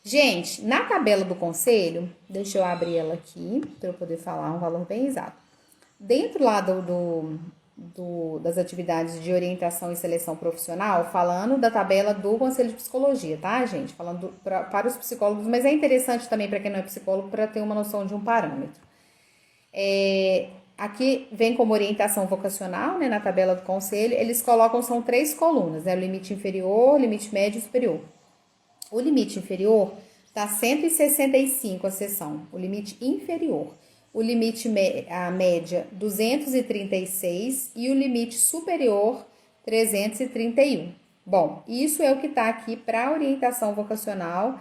Gente, na tabela do conselho, deixa eu abrir ela aqui para eu poder falar um valor bem exato. Dentro lá das atividades de orientação e seleção profissional, falando da tabela do Conselho de Psicologia, tá, gente? Falando para os psicólogos, mas é interessante também para quem não é psicólogo para ter uma noção de um parâmetro. Aqui vem como orientação vocacional, né, na tabela do conselho, eles colocam, são 3 colunas, né, o limite inferior, limite médio e superior. O limite inferior está 165 a sessão, o limite inferior. O limite, a média, 236 e o limite superior, 331. Bom, isso é o que está aqui para orientação vocacional.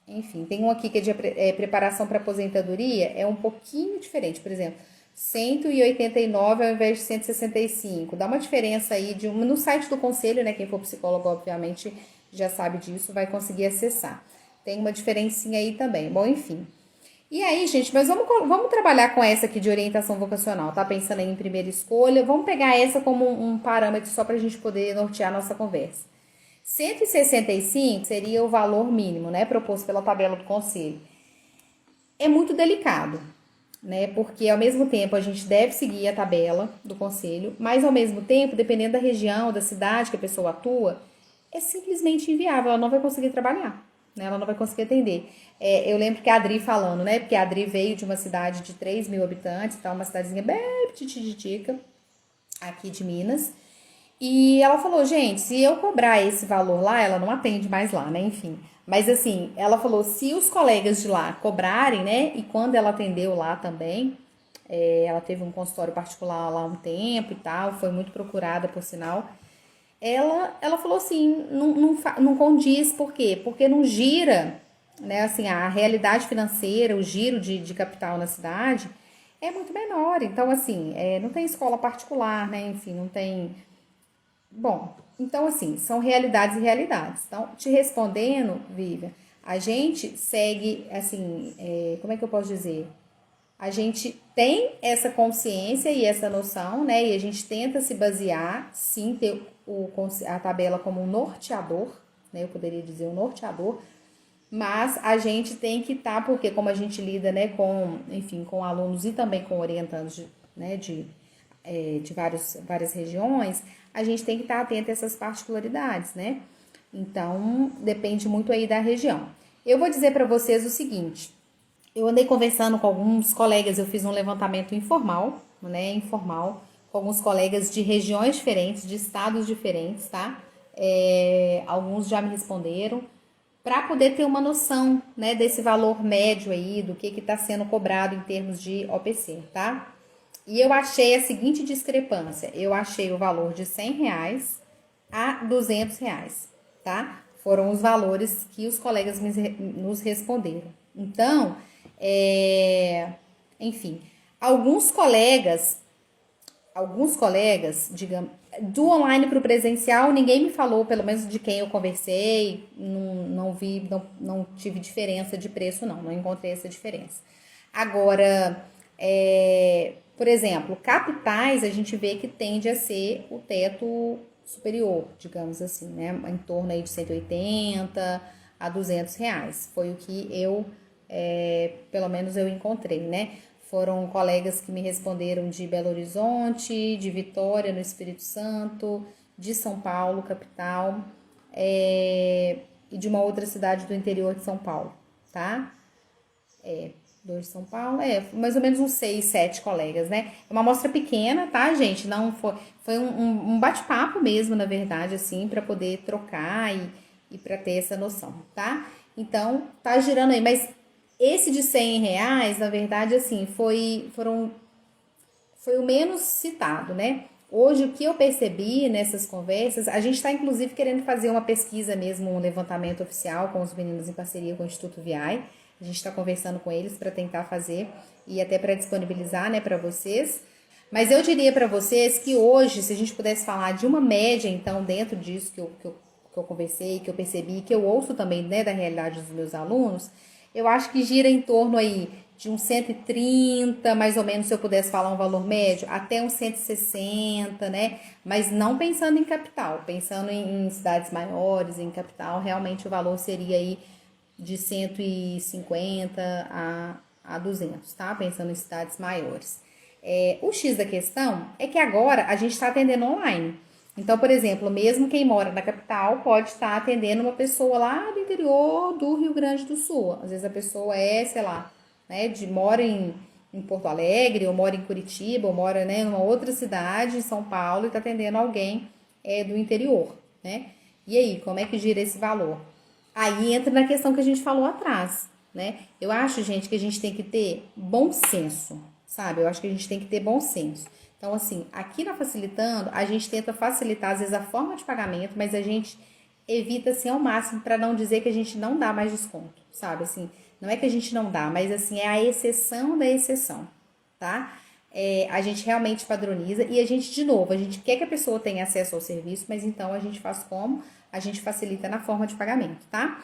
Enfim, tem um aqui que é de preparação para aposentadoria, é um pouquinho diferente. Por exemplo, 189 ao invés de 165. Dá uma diferença aí no site do conselho, né? Quem for psicólogo, obviamente, já sabe disso, vai conseguir acessar. Tem uma diferencinha aí também. Bom, enfim. E aí, gente, mas vamos trabalhar com essa aqui de orientação vocacional, tá? Pensando aí em primeira escolha. Vamos pegar essa como um parâmetro só para a gente poder nortear a nossa conversa. 165 seria o valor mínimo, né? Proposto pela tabela do conselho. É muito delicado, né? Porque ao mesmo tempo a gente deve seguir a tabela do conselho, mas ao mesmo tempo, dependendo da região, da cidade que a pessoa atua, é simplesmente inviável, ela não vai conseguir trabalhar, né? Ela não vai conseguir atender. Eu lembro que a Adri falando, né? Porque a Adri veio de uma cidade de 3 mil habitantes, tá? Uma cidadezinha bem petititica, aqui de Minas. E ela falou, gente, se eu cobrar esse valor lá, ela não atende mais lá, né? Enfim. Mas assim, ela falou, se os colegas de lá cobrarem, né? E quando ela atendeu lá também, ela teve um consultório particular lá um tempo e tal, foi muito procurada, por sinal. Ela falou assim, não condiz, por quê? Porque não gira, né? Assim, a realidade financeira, o giro de capital na cidade é muito menor. Então, assim, não tem escola particular, né? Enfim, não tem. Bom, então assim, são realidades e realidades. Então, te respondendo, Vivian, a gente segue, assim, como é que eu posso dizer? A gente tem essa consciência e essa noção, né? E a gente tenta se basear, sim, ter a tabela como um norteador, né? Eu poderia dizer um norteador, mas a gente tem que estar, porque como a gente lida, né, com, enfim, com alunos e também com orientandos, né, de várias regiões, a gente tem que estar atento a essas particularidades, né? Então, depende muito aí da região. Eu vou dizer para vocês o seguinte, eu andei conversando com alguns colegas, eu fiz um levantamento informal, né, informal, com alguns colegas de regiões diferentes, de estados diferentes, tá? Alguns já me responderam, para poder ter uma noção, né, desse valor médio aí, do que está sendo cobrado em termos de OPC, tá? E eu achei a seguinte discrepância, eu achei o valor de R$ 100 a R$ 200, tá? Foram os valores que os colegas nos responderam. Então, enfim, alguns colegas, digamos, do online para o presencial, ninguém me falou, pelo menos de quem eu conversei, não vi, não tive diferença de preço, não encontrei essa diferença. Agora, por exemplo, capitais, a gente vê que tende a ser o teto superior, digamos assim, né? Em torno aí de 180 a R$ 200. Foi o que pelo menos eu encontrei, né? Foram colegas que me responderam de Belo Horizonte, de Vitória, no Espírito Santo, de São Paulo, capital, e de uma outra cidade do interior de São Paulo, tá? Dois de São Paulo, mais ou menos uns 6, 7 colegas, né? É uma amostra pequena, tá, gente? Não foi um bate-papo mesmo, na verdade, assim, para poder trocar e para ter essa noção, tá? Então, tá girando aí, mas esse de R$ 100, na verdade, assim, foi o menos citado, né? Hoje, o que eu percebi nessas conversas, a gente está inclusive querendo fazer uma pesquisa mesmo, um levantamento oficial com os meninos em parceria com o Instituto VI. A gente está conversando com eles para tentar fazer e até para disponibilizar, né, para vocês. Mas eu diria para vocês que hoje, se a gente pudesse falar de uma média, então, dentro disso que eu conversei, que eu percebi, que eu ouço também, né, da realidade dos meus alunos, eu acho que gira em torno aí de uns 130, mais ou menos, se eu pudesse falar um valor médio, até uns 160, né? Mas não pensando em capital, pensando em cidades maiores, em capital, realmente o valor seria aí de 150 a 200, tá? Pensando em cidades maiores. O X da questão é que agora a gente está atendendo online. Então, por exemplo, mesmo quem mora na capital pode estar atendendo uma pessoa lá do interior do Rio Grande do Sul. Às vezes a pessoa sei lá, né, mora em Porto Alegre, ou mora em Curitiba, ou mora, né, numa outra cidade, em São Paulo, e está atendendo alguém do interior, né? E aí, como é que gira esse valor? Aí entra na questão que a gente falou atrás, né? Eu acho, gente, que a gente tem que ter bom senso, sabe? Eu acho que a gente tem que ter bom senso. Então, assim, aqui na Facilitando, a gente tenta facilitar, às vezes, a forma de pagamento, mas a gente evita, assim, ao máximo, para não dizer que a gente não dá mais desconto, sabe? Assim, não é que a gente não dá, mas, assim, é a exceção da exceção, tá? A gente realmente padroniza e a gente, de novo, a gente quer que a pessoa tenha acesso ao serviço, mas então a gente faz como? A gente facilita na forma de pagamento, tá?